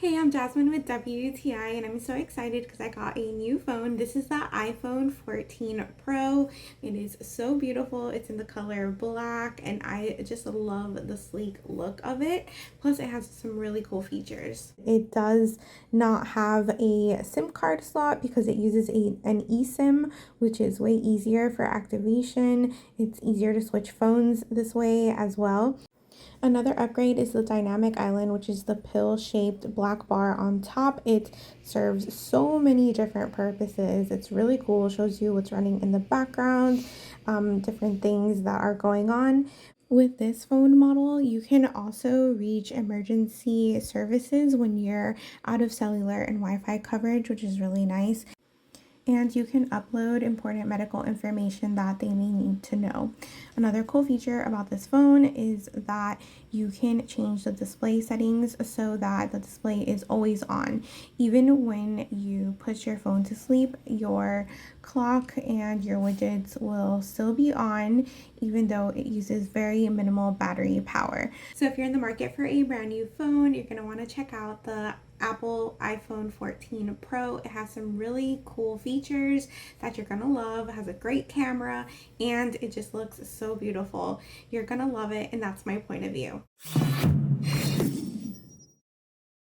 Hey, I'm Jasmine with WTI and I'm so excited because I got a new phone. This is the iPhone 14 Pro. It is so beautiful. It's in the color black and I just love the sleek look of it. Plus it has some really cool features. It does not have a SIM card slot because it uses an eSIM, which is way easier for activation. It's easier to switch phones this way as well. Another upgrade is the dynamic island, which is the pill-shaped black bar on top. It serves so many different purposes. It's really cool. It shows you what's running in the background, different things that are going on. With this phone model, you can also reach emergency services when you're out of cellular and Wi-Fi coverage, which is really nice. And you can upload important medical information that they may need to know. Another cool feature about this phone is that you can change the display settings so that the display is always on. Even when you put your phone to sleep, your clock and your widgets will still be on, even though it uses very minimal battery power. So if you're in the market for a brand new phone, you're gonna wanna check out the Apple iPhone 14 Pro. It has some really cool features that you're gonna love. It has a great camera and it just looks so beautiful. You're gonna love it, and that's my point of view.